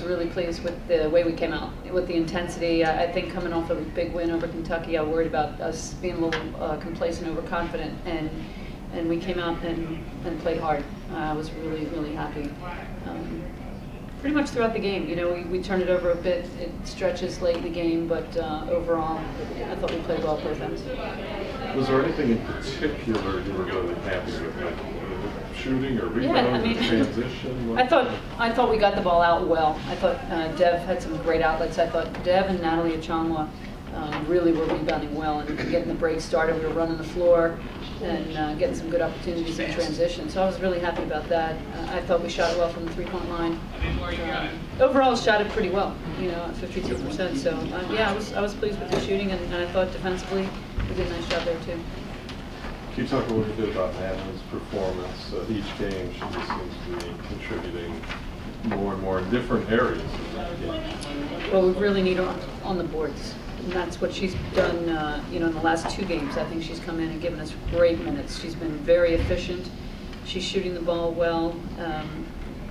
was really pleased with the way we came out, with the intensity. I think coming off of a big win over Kentucky, I worried about us being a little complacent, overconfident, and we came out and played hard. I was really, really happy. Pretty much throughout the game, you know, we turned it over a bit. It stretches late in the game, but overall, I thought we played well both ends. Was there anything in particular you were really happy with, like shooting or rebound or transition? I thought we got the ball out well. I thought Dev had some great outlets. I thought Dev and Natalie Achonwa really were rebounding well and getting the break started. We were running the floor and getting some good opportunities in transition. So I was really happy about that. I thought we shot it well from the three-point line. Overall, shot it pretty well, you know, at 52%. So yeah, I was pleased with the shooting, and I thought defensively we did a nice job there too. Can you talk a little bit about Natalie's performance? Each game, she just seems to be contributing more and more in different areas of that game. Well, we really need her on the boards. And that's what she's done, you know, in the last 2 games. I think she's come in and given us great minutes. She's been very efficient. She's shooting the ball well.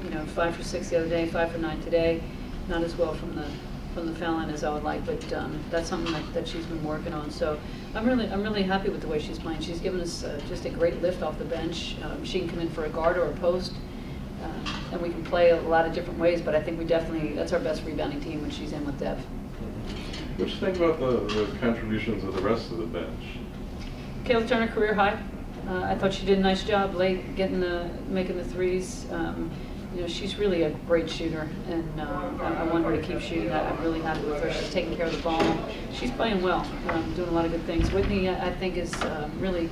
You know, 5 for 6 the other day, 5 for 9 today. Not as well from the foul line as I would like, but that's something that she's been working on. So I'm really happy with the way she's playing. She's given us just a great lift off the bench. She can come in for a guard or a post, and we can play a lot of different ways. But I think that's our best rebounding team when she's in with Dev. What do you think about the contributions of the rest of the bench? Kayla Turner, career high. I thought she did a nice job late making the threes. You know, she's really a great shooter, and I want her to keep shooting. I'm really happy with her. She's taking care of the ball. She's playing well, doing a lot of good things. Whitney, I think, is really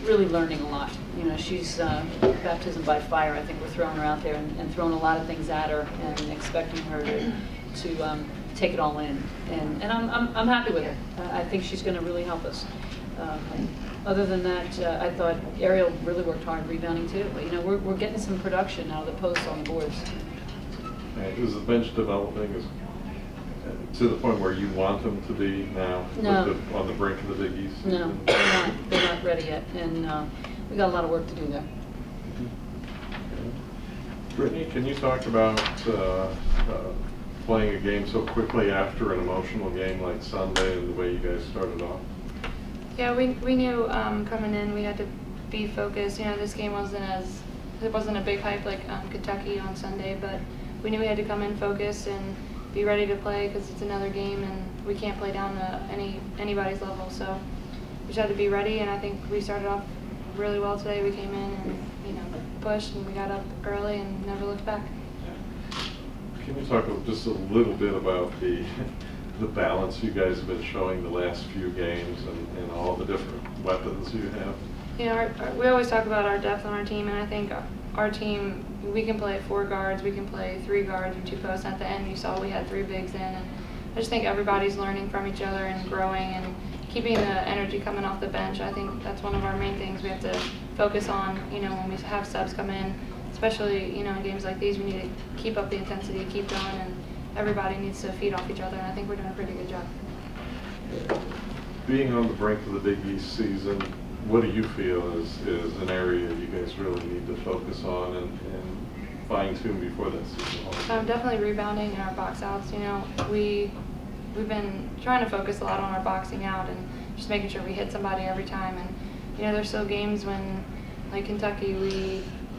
learning a lot. You know, she's baptism by fire. I think we're throwing her out there and throwing a lot of things at her and expecting her to take it all in. And I'm happy with her. I think she's going to really help us. Other than that, I thought Ariel really worked hard rebounding too. But, you know, we're getting some production out of the posts on the boards. Is the bench developing to the point where you want them to be now? No. On the brink of the Big East? No, they're not ready yet, and we got a lot of work to do there. Brittany, can you talk about playing a game so quickly after an emotional game like Sunday and the way you guys started off? Yeah, we knew coming in we had to be focused. You know, this game wasn't a big hype like Kentucky on Sunday, but we knew we had to come in focused and be ready to play because it's another game and we can't play down to anybody's level. So we just had to be ready, and I think we started off really well today. We came in and, you know, pushed, and we got up early and never looked back. Can you talk just a little bit about the balance you guys have been showing the last few games and all the different weapons you have? You know, we always talk about our depth on our team, and I think our team, we can play 4 guards, we can play 3 guards and 2 posts. At the end, you saw we had 3 bigs in, and I just think everybody's learning from each other and growing and keeping the energy coming off the bench. I think that's one of our main things we have to focus on, you know, when we have subs come in, especially, you know, in games like these. We need to keep up the intensity, keep going, and everybody needs to feed off each other, and I think we're doing a pretty good job. Being on the brink of the Big East season, what do you feel is an area you guys really need to focus on and fine-tune before that season? Definitely rebounding and our box outs. You know, we've been trying to focus a lot on our boxing out and just making sure we hit somebody every time. And, you know, there's still games when, like Kentucky,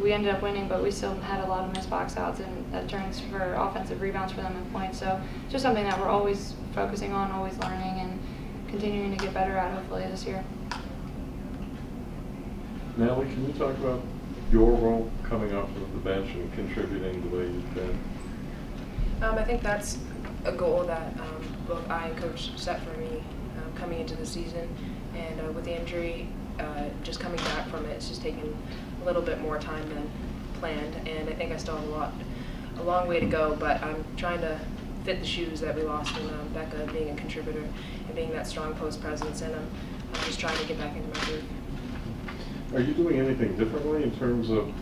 we ended up winning, but we still had a lot of missed box outs, and that turns for offensive rebounds for them and points. So just something that we're always focusing on, always learning, and continuing to get better at hopefully this year. Natalie, can you talk about your role coming off of the bench and contributing the way you've been? I think that's a goal that both I and Coach set for me coming into the season, and with the injury, just coming back from it, it's just taken a little bit more time than planned, and I think I still have a long way to go, but I'm trying to fit the shoes that we lost in Becca being a contributor and being that strong post presence, and I'm just trying to get back into my groove. Are you doing anything differently in terms of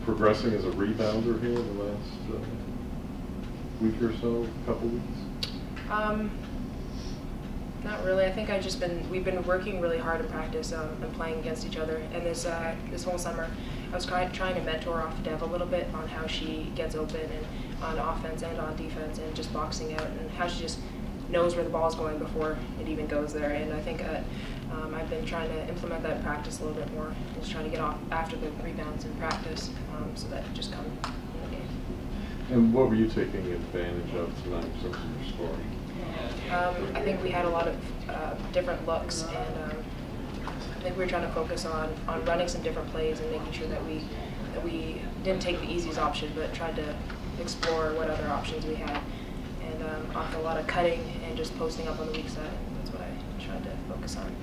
progressing as a rebounder here in the last week or so, couple weeks? Not really. I think we've been working really hard in practice and playing against each other. And this whole summer, I was trying to mentor off Dev a little bit on how she gets open and on offense and on defense and just boxing out and how she just knows where the ball is going before it even goes there. And I think I've been trying to implement that in practice a little bit more, just trying to get off after the rebounds in practice so that it just comes in the game. And what were you taking advantage of tonight in terms of your scoring? I think we had a lot of different looks, and I think we were trying to focus on running some different plays and making sure that we didn't take the easiest option, but tried to explore what other options we had. And off a lot of cutting and just posting up on the weak side. That's what I tried to focus on.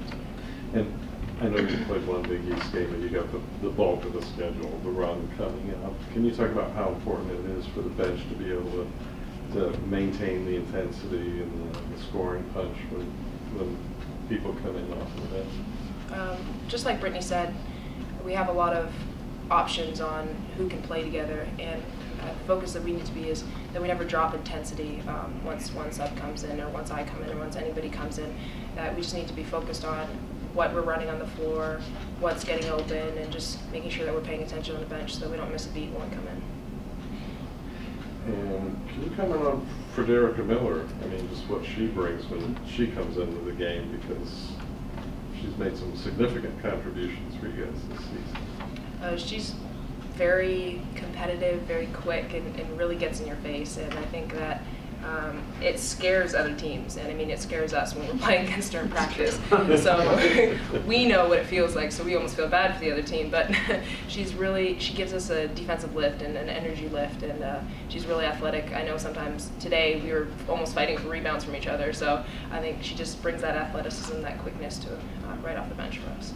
And I know you played one Big East game and you got the bulk of the schedule, the run coming up. Can you talk about how important it is for the bench to be able to maintain the intensity and the scoring punch when people come in off the bench? Just like Brittany said, we have a lot of options on who can play together, and the focus that we need to be is that we never drop intensity once one sub comes in or once I come in or once anybody comes in. That we just need to be focused on what we're running on the floor, what's getting open, and just making sure that we're paying attention on the bench so that we don't miss a beat when we come in. And can you comment on Frederica Miller? I mean, just what she brings when she comes into the game, because she's made some significant contributions for you guys this season. She's very competitive, very quick, and really gets in your face. And I think that it scares other teams. And I mean, it scares us when we're playing against her in practice. So we know what it feels like, so we almost feel bad for the other team. But she gives us a defensive lift and an energy lift, and she's really athletic. I know sometimes today we were almost fighting for rebounds from each other. So I think she just brings that athleticism, that quickness to right off the bench for us.